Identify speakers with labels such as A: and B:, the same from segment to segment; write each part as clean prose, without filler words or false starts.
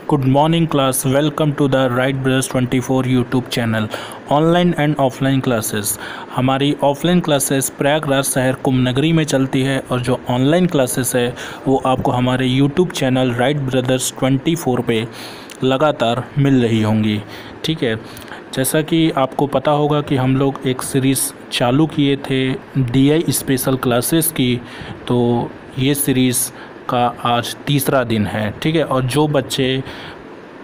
A: Good morning class, welcome to the Wright Brothers 24 YouTube channel. Online and offline classes. हमारी offline classes Prayagraj शहर कुंभ नगरी में चलती है और जो ऑनलाइन क्लासेस है वो आपको हमारे यूट्यूब चैनल राइट ब्रदर्स 24 पे लगातार मिल रही होंगी। ठीक है, जैसा कि आपको पता होगा कि हम लोग एक सीरीज़ चालू किए थे DI स्पेशल क्लासेस की, तो ये सीरीज़ का आज तीसरा दिन है। ठीक है, और जो बच्चे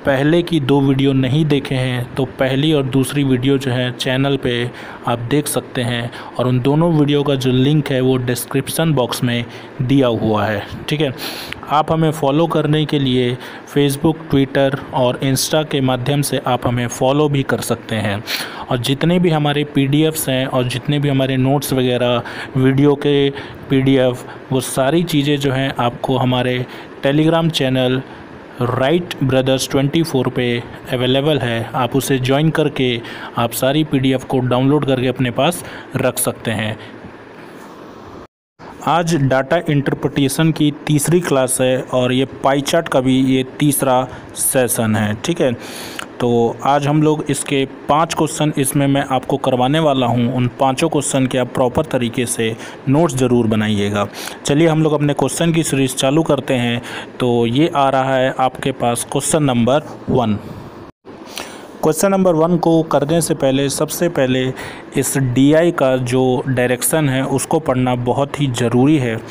A: पहले की 2 वीडियो नहीं देखे हैं तो पहली और दूसरी वीडियो जो है चैनल पे आप देख सकते हैं, और उन दोनों वीडियो का जो लिंक है वो डिस्क्रिप्शन बॉक्स में दिया हुआ है। ठीक है, आप हमें फॉलो करने के लिए फेसबुक, ट्विटर और इंस्टा के माध्यम से आप हमें फॉलो भी कर सकते हैं। और जितने भी हमारे PDFs हैं और जितने भी हमारे नोट्स वगैरह, वीडियो के PDF, वो सारी चीज़ें जो हैं आपको हमारे टेलीग्राम चैनल राइट ब्रदर्स 24 पे अवेलेबल है। आप उसे ज्वाइन करके आप सारी PDF को डाउनलोड करके अपने पास रख सकते हैं। आज डाटा इंटरप्रिटेशन की तीसरी क्लास है और ये पाई चार्ट का भी ये तीसरा सेशन है। ठीक है, तो आज हम लोग इसके 5 क्वेश्चन इसमें मैं आपको करवाने वाला हूं। उन 5 क्वेश्चन के आप प्रॉपर तरीके से नोट्स ज़रूर बनाइएगा। चलिए हम लोग अपने क्वेश्चन की सीरीज़ चालू करते हैं। तो ये आ रहा है आपके पास क्वेश्चन नंबर 1। क्वेश्चन नंबर 1 को करने से पहले सबसे पहले इस DI का जो डायरेक्शन है उसको पढ़ना बहुत ही ज़रूरी है।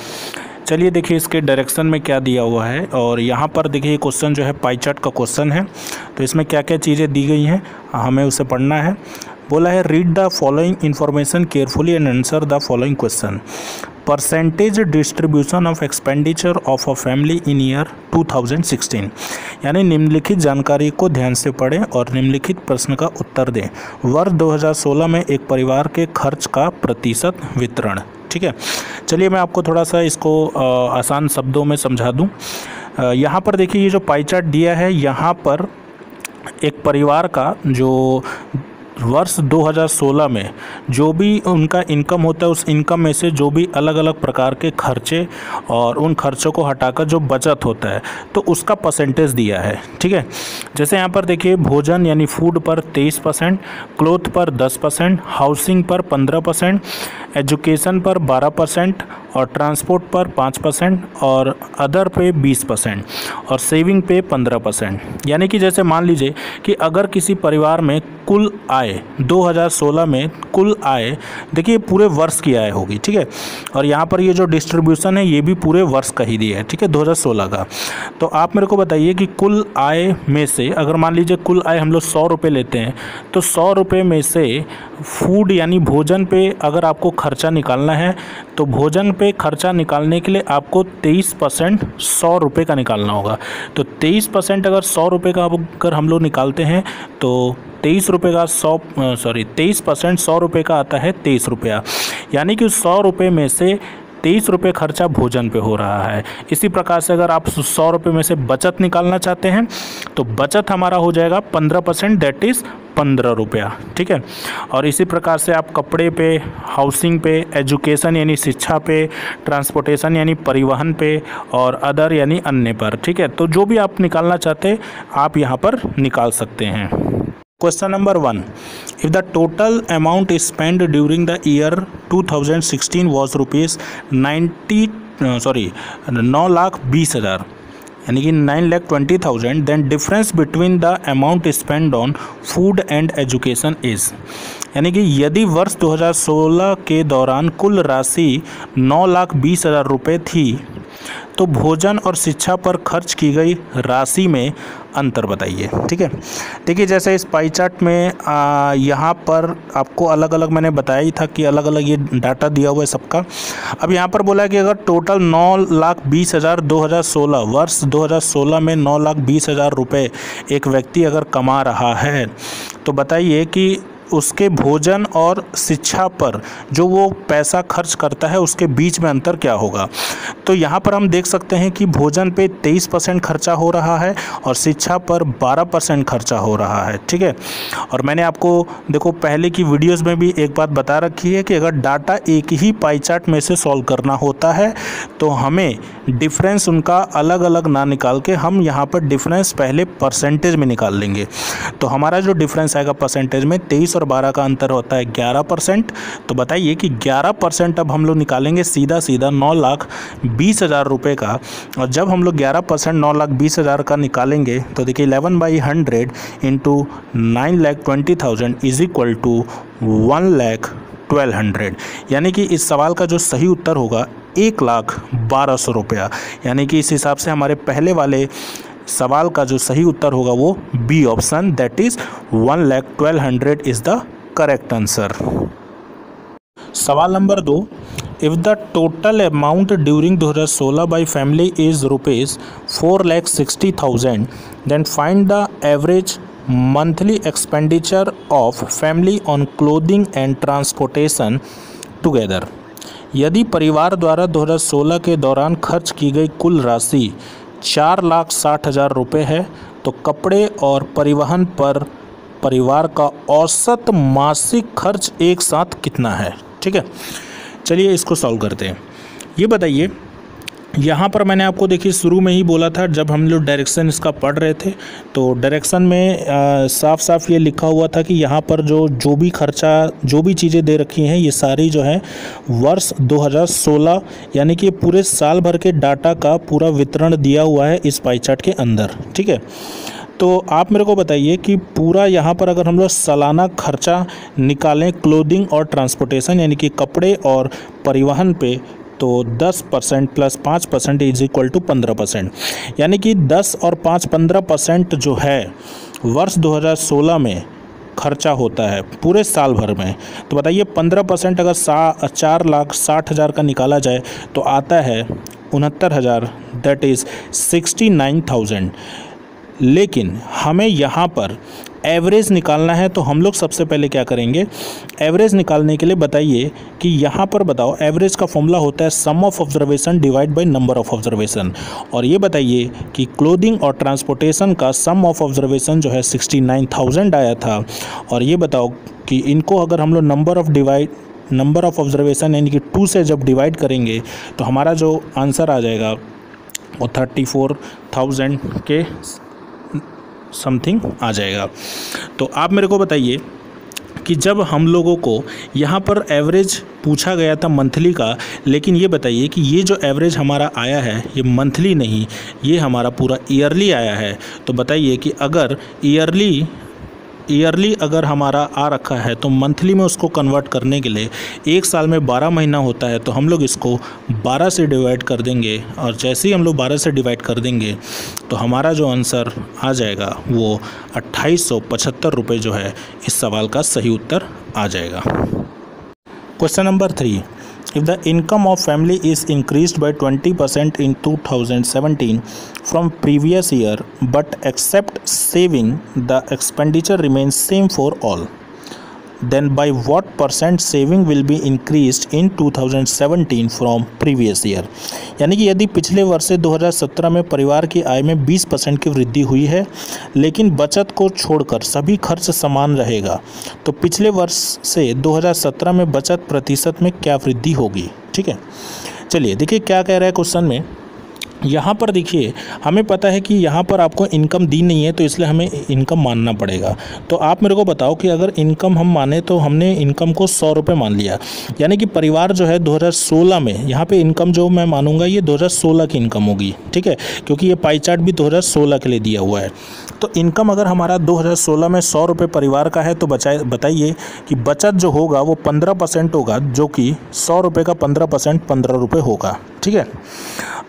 A: चलिए देखिए इसके डायरेक्शन में क्या दिया हुआ है, और यहाँ पर देखिए क्वेश्चन जो है पाई चार्ट का क्वेश्चन है। तो इसमें क्या क्या चीज़ें दी गई हैं हमें उसे पढ़ना है। बोला है read the following information carefully and answer the following question. Percentage distribution of expenditure of a family in year 2016, यानी निम्नलिखित जानकारी को ध्यान से पढ़ें और निम्नलिखित प्रश्न का उत्तर दें। वर्ष 2016 में एक परिवार के खर्च का प्रतिशत वितरण। ठीक है, चलिए मैं आपको थोड़ा सा इसको आसान शब्दों में समझा दूं। यहाँ पर देखिए ये जो पाई चार्ट दिया है, यहाँ पर एक परिवार का जो वर्ष 2016 में जो भी उनका इनकम होता है उस इनकम में से जो भी अलग अलग प्रकार के खर्चे और उन खर्चों को हटाकर जो बचत होता है तो उसका परसेंटेज दिया है। ठीक है, जैसे यहाँ पर देखिए भोजन यानी फूड पर 23%, क्लोथ पर 10%, हाउसिंग पर 15%, एजुकेशन पर 12% और ट्रांसपोर्ट पर 5% और अदर पे 20% और सेविंग पे 15%। यानी कि जैसे मान लीजिए कि अगर किसी परिवार में कुल आय 2016 में कुल आय, देखिए पूरे वर्ष की आय होगी। ठीक है, और यहाँ पर ये जो डिस्ट्रीब्यूशन है ये भी पूरे वर्ष का ही दिया है। ठीक है, 2016 का। तो आप मेरे को बताइए कि कुल आय में से अगर मान लीजिए कुल आय हम लोग 100 रुपये लेते हैं, तो 100 रुपये में से फूड यानी भोजन पे अगर आपको खर्चा निकालना है तो भोजन पे खर्चा निकालने के लिए आपको 23% 100 रुपये का निकालना होगा। तो 23% अगर 100 रुपये का अगर हम लोग निकालते हैं तो 23 रुपये का 23% 100 रुपये का आता है 23 रुपया। यानी कि 100 रुपये में से 23 रुपये खर्चा भोजन पे हो रहा है। इसी प्रकार से अगर आप 100 रुपये में से बचत निकालना चाहते हैं तो बचत हमारा हो जाएगा 15%, दैट इज़ 15 रुपया। ठीक है, और इसी प्रकार से आप कपड़े पे, हाउसिंग पे, एजुकेशन यानी शिक्षा पे, ट्रांसपोर्टेशन यानी परिवहन पे और अदर यानी अन्य पर। ठीक है, तो जो भी आप निकालना चाहते हैं आप यहाँ पर निकाल सकते हैं। Question number 1. If the total amount spent during the year 2016 was rupees 9,20,000, यानी कि 9,20,000, then difference between the amount spent on food and education is, यानी कि यदि वर्ष 2016 के दौरान कुल राशि 9,20,000 रुपये थी तो भोजन और शिक्षा पर खर्च की गई राशि में अंतर बताइए। ठीक है, देखिए जैसे इस पाई चार्ट में यहाँ पर आपको अलग अलग मैंने बताया ही था कि अलग अलग ये डाटा दिया हुआ है सबका। अब यहाँ पर बोला है कि अगर टोटल 9,20,000 2016 वर्ष 2016 में 9,20,000 रुपये एक व्यक्ति अगर कमा रहा है तो बताइए कि उसके भोजन और शिक्षा पर जो वो पैसा खर्च करता है उसके बीच में अंतर क्या होगा। तो यहाँ पर हम देख सकते हैं कि भोजन पे 23% खर्चा हो रहा है और शिक्षा पर 12% खर्चा हो रहा है, ठीक है। और मैंने आपको देखो पहले की वीडियोस में भी एक बात बता रखी है कि अगर डाटा एक ही पाई चार्ट में से सॉल्व करना होता है तो हमें डिफरेंस उनका अलग अलग ना निकाल के हम यहाँ पर डिफरेंस पहले परसेंटेज में निकाल लेंगे। तो हमारा जो डिफरेंस आएगा परसेंटेज में 23 और 12 का अंतर होता है 11%। तो बताइए कि 11% अब हम लोग निकालेंगे सीधा सीधा 9,20,000 रुपये का। और जब हम लोग 11% 9,20,000 का निकालेंगे तो देखिए 11/100 इंटू 9,20,000 इज इक्वल टू 1,12,000। यानी कि इस सवाल का जो सही उत्तर होगा 1,12,000 रुपया। यानी कि इस हिसाब से हमारे पहले वाले सवाल का जो सही उत्तर होगा वो B option, that is 1,12,000 is the correct answer. सवाल number 2, if the total amount during 2016 by family is ₹4,60,000 then find the average monthly expenditure of family on clothing and transportation together. यदि परिवार द्वारा 2016 के दौरान खर्च की गई कुल राशि 4,60,000 रुपये है तो कपड़े और परिवहन पर परिवार का औसत मासिक खर्च एक साथ कितना है। ठीक है, चलिए इसको सॉल्व करते हैं। ये बताइए, यहाँ पर मैंने आपको देखिए शुरू में ही बोला था जब हम लोग डायरेक्शन इसका पढ़ रहे थे तो डायरेक्शन में साफ साफ ये लिखा हुआ था कि यहाँ पर जो भी खर्चा जो भी चीज़ें दे रखी हैं ये सारी जो है वर्ष 2016 यानी कि पूरे साल भर के डाटा का पूरा वितरण दिया हुआ है इस पाई चार्ट के अंदर। ठीक है, तो आप मेरे को बताइए कि पूरा यहाँ पर अगर हम लोग सालाना खर्चा निकालें क्लोथिंग और ट्रांसपोर्टेशन यानी कि कपड़े और परिवहन पे तो 10% प्लस 5% इज इक्वल टू 15%। यानी कि 10 और 5 15% जो है वर्ष 2016 में खर्चा होता है पूरे साल भर में। तो बताइए 15% अगर 4,60,000 का निकाला जाए तो आता है 69,000, दैट इज़ 69,000। लेकिन हमें यहाँ पर एवरेज निकालना है तो हम लोग सबसे पहले क्या करेंगे, एवरेज निकालने के लिए बताइए कि यहाँ पर बताओ एवरेज का फॉर्मूला होता है sum of observation divide by number of observation. और ये बताइए कि क्लोथिंग और ट्रांसपोर्टेशन का सम ऑफ ऑब्जर्वेशन जो है 69,000 आया था। और ये बताओ कि इनको अगर हम लोग नंबर ऑफ ऑब्जर्वेशन यानी कि 2 से जब डिवाइड करेंगे तो हमारा जो आंसर आ जाएगा वो 34,000 के समथिंग आ जाएगा। तो आप मेरे को बताइए कि जब हम लोगों को यहाँ पर एवरेज पूछा गया था मंथली का, लेकिन ये बताइए कि ये जो एवरेज हमारा आया है ये मंथली नहीं, ये हमारा पूरा ईयरली आया है। तो बताइए कि अगर ईयरली अगर हमारा आ रखा है तो मंथली में उसको कन्वर्ट करने के लिए एक साल में 12 महीना होता है तो हम लोग इसको 12 से डिवाइड कर देंगे। और जैसे ही हम लोग 12 से डिवाइड कर देंगे तो हमारा जो आंसर आ जाएगा वो 2,875 रुपये जो है इस सवाल का सही उत्तर आ जाएगा। Question number 3, if the income of family is increased by 20% in 2017 from previous year but except saving the expenditure remains same for all, then by what percent saving will be increased in 2017 from previous year। यानी कि यदि पिछले वर्ष से 2017 में परिवार की आय में 20% की वृद्धि हुई है लेकिन बचत को छोड़कर सभी खर्च समान रहेगा तो पिछले वर्ष से 2017 में बचत प्रतिशत में क्या वृद्धि होगी। ठीक है, चलिए देखिए क्या कह रहा है क्वेश्चन में। यहाँ पर देखिए हमें पता है कि यहाँ पर आपको इनकम दी नहीं है तो इसलिए हमें इनकम मानना पड़ेगा। तो आप मेरे को बताओ कि अगर इनकम हम माने तो हमने इनकम को 100 रुपये मान लिया, यानी कि परिवार जो है 2016 में यहाँ पे इनकम जो मैं मानूंगा ये 2016 की इनकम होगी। ठीक है, क्योंकि ये पाई चार्ट भी 2016 के लिए दिया हुआ है। तो इनकम अगर हमारा 2016 में 100 रुपये परिवार का है तो बताइए कि बचत जो होगा वो 15% होगा, जो कि 100 रुपये का 15% 15 रुपये होगा। ठीक है,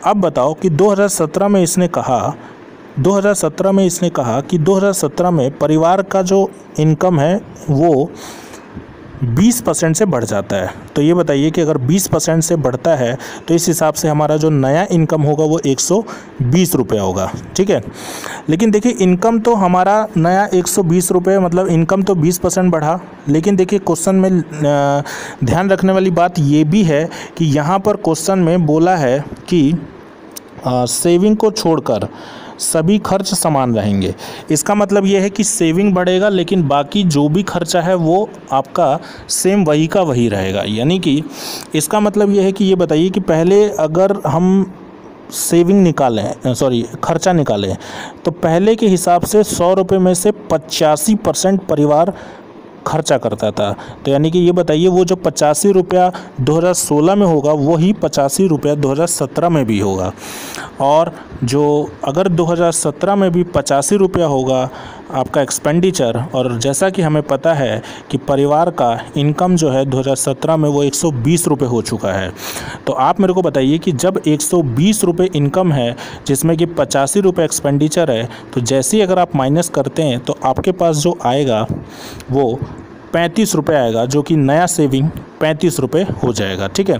A: अब बताओ कि 2017 में इसने कहा कि 2017 में परिवार का जो इनकम है वो 20% से बढ़ जाता है। तो ये बताइए कि अगर 20% से बढ़ता है तो इस हिसाब से हमारा जो नया इनकम होगा वो 120 रुपये होगा, ठीक है। लेकिन देखिए इनकम तो हमारा नया 120 रुपये, मतलब इनकम तो 20% बढ़ा, लेकिन देखिए क्वेश्चन में ध्यान रखने वाली बात ये भी है कि यहाँ पर क्वेश्चन में बोला है कि सेविंग को छोड़कर सभी खर्च समान रहेंगे। इसका मतलब ये है कि सेविंग बढ़ेगा लेकिन बाकी जो भी खर्चा है वो आपका सेम वही का वही रहेगा। यानी कि इसका मतलब ये है कि ये बताइए कि पहले अगर हम सेविंग निकालें, खर्चा निकालें, तो पहले के हिसाब से 100 रुपये में से 85% परिवार खर्चा करता था। तो यानी कि ये बताइए वो जो 85 रुपया 2016 में होगा वही 85 रुपया 2017 में भी होगा। और जो अगर 2017 में भी 85 रुपया होगा आपका एक्सपेंडिचर, और जैसा कि हमें पता है कि परिवार का इनकम जो है 2017 में वो 120 रुपये हो चुका है। तो आप मेरे को बताइए कि जब 120 रुपये इनकम है जिसमें कि 85 रुपये एक्सपेंडिचर है, तो जैसे ही अगर आप माइनस करते हैं तो आपके पास जो आएगा वो 35 रुपये आएगा, जो कि नया सेविंग 35 रुपये हो जाएगा, ठीक है।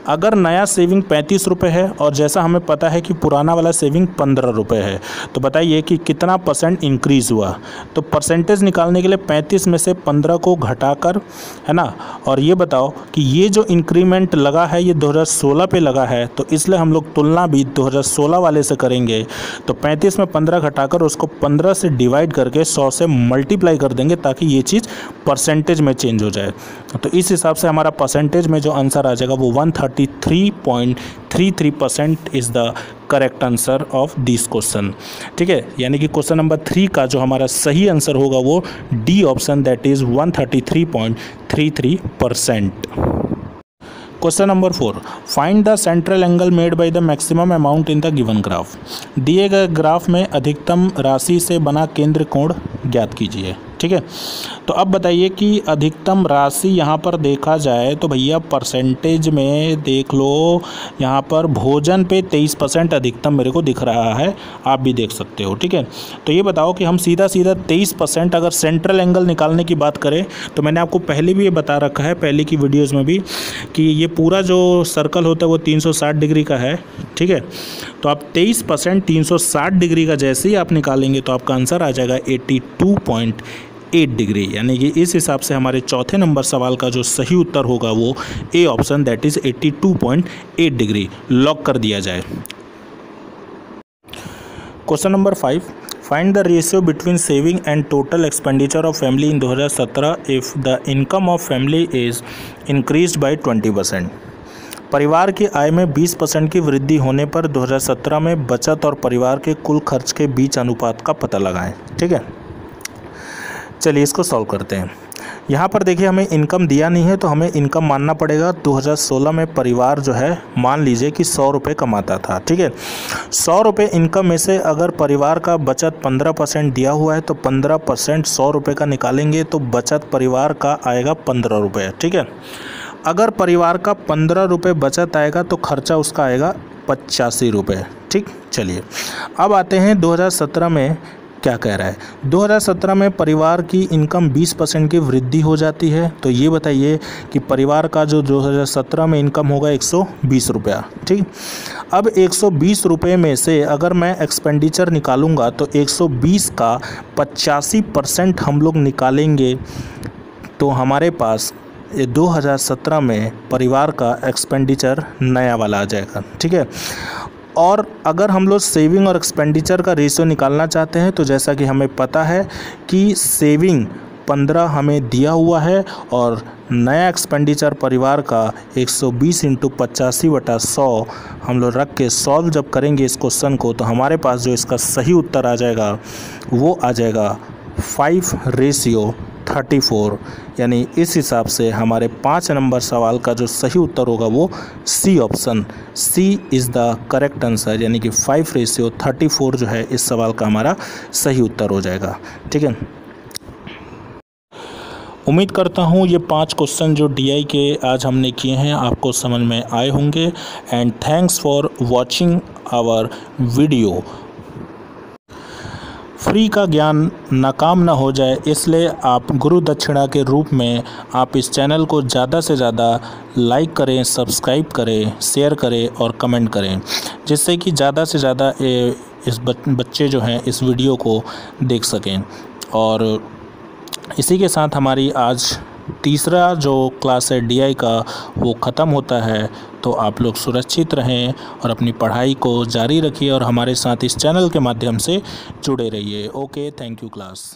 A: अगर नया सेविंग 35 रुपये है और जैसा हमें पता है कि पुराना वाला सेविंग 15 रुपये है, तो बताइए कि कितना परसेंट इंक्रीज़ हुआ। तो परसेंटेज निकालने के लिए 35 में से 15 को घटाकर, है ना, और ये बताओ कि ये जो इंक्रीमेंट लगा है ये 2016 पे लगा है, तो इसलिए हम लोग तुलना भी 2016 वाले से करेंगे। तो 35 में 15 घटाकर उसको 15 से डिवाइड करके 100 से मल्टीप्लाई कर देंगे ताकि ये चीज़ परसेंटेज में चेंज हो जाए। तो इस हिसाब से हमारा परसेंटेज में जो आंसर आ जाएगा वो 133.33% is the correct answer of this question, ठीक है। यानी कि क्वेश्चन नंबर 3 का जो हमारा सही आंसर होगा वो D option, that is 133.33%। Question number 4, find the central angle made by the maximum amount in the given graph. दिए गए ग्राफ में अधिकतम राशि से बना केंद्र कोण ज्ञात कीजिए, ठीक है। तो अब बताइए कि अधिकतम राशि यहाँ पर देखा जाए तो भैया परसेंटेज में देख लो, यहाँ पर भोजन पे 23% अधिकतम मेरे को दिख रहा है, आप भी देख सकते हो, ठीक है। तो ये बताओ कि हम सीधा 23% अगर सेंट्रल एंगल निकालने की बात करें तो मैंने आपको पहले भी ये बता रखा है, पहले की वीडियोज़ में भी, कि ये पूरा जो सर्कल होता है वो 360 डिग्री का है, ठीक है। तो आप 23% 360 डिग्री का जैसे ही आप निकालेंगे तो आपका आंसर आ जाएगा 82.8 डिग्री। यानी कि इस हिसाब से हमारे चौथे नंबर सवाल का जो सही उत्तर होगा वो A option, that is 82.8 degree lock कर दिया जाए। Question number 5, find the ratio between saving and total expenditure of family in 2017 if the income of family is increased by 20%। परिवार की आय में 20% की वृद्धि होने पर 2017 में बचत और परिवार के कुल खर्च के बीच अनुपात का पता लगाएं, ठीक है। चलिए इसको सॉल्व करते हैं। यहाँ पर देखिए हमें इनकम दिया नहीं है तो हमें इनकम मानना पड़ेगा। 2016 में परिवार जो है मान लीजिए कि 100 रुपये कमाता था, ठीक है। 100 रुपये इनकम में से अगर परिवार का बचत 15% दिया हुआ है तो 15% 100 रुपये का निकालेंगे तो बचत परिवार का आएगा 15 रुपये, ठीक है। अगर परिवार का 15 रुपये बचत आएगा तो खर्चा उसका आएगा 85 रुपये, ठीक। चलिए अब आते हैं 2017 में क्या कह रहा है। 2017 में परिवार की इनकम 20% की वृद्धि हो जाती है। तो ये बताइए कि परिवार का जो 2017 में इनकम होगा 120 रुपया, ठीक। अब 120 रुपये में से अगर मैं एक्सपेंडिचर निकालूंगा तो 120 का 85% हम लोग निकालेंगे तो हमारे पास 2017 में परिवार का एक्सपेंडिचर नया वाला आ जाएगा, ठीक है। और अगर हम लोग सेविंग और एक्सपेंडिचर का रेशियो निकालना चाहते हैं तो जैसा कि हमें पता है कि सेविंग 15 हमें दिया हुआ है और नया एक्सपेंडिचर परिवार का 120 × 85/100 हम लोग रख के सॉल्व जब करेंगे इस क्वेश्चन को तो हमारे पास जो इसका सही उत्तर आ जाएगा वो आ जाएगा 5:34। यानी इस हिसाब से हमारे 5 नंबर सवाल का जो सही उत्तर होगा वो C option, C is the correct answer. यानी कि 5:34 जो है इस सवाल का हमारा सही उत्तर हो जाएगा, ठीक है। उम्मीद करता हूँ ये 5 क्वेश्चन जो DI के आज हमने किए हैं आपको समझ में आए होंगे। And thanks for watching our video. Free free का ज्ञान नाकाम ना हो जाए, इसलिए आप गुरु दक्षिणा के रूप में आप इस चैनल को ज़्यादा से ज़्यादा लाइक करें, सब्सक्राइब करें, शेयर करें और कमेंट करें, जिससे कि ज़्यादा से ज़्यादा इस बच्चे जो हैं इस वीडियो को देख सकें। और इसी के साथ हमारी आज तीसरा जो क्लास है DI का वो ख़त्म होता है। तो आप लोग सुरक्षित रहें और अपनी पढ़ाई को जारी रखिए और हमारे साथ इस चैनल के माध्यम से जुड़े रहिए। Okay, thank you class.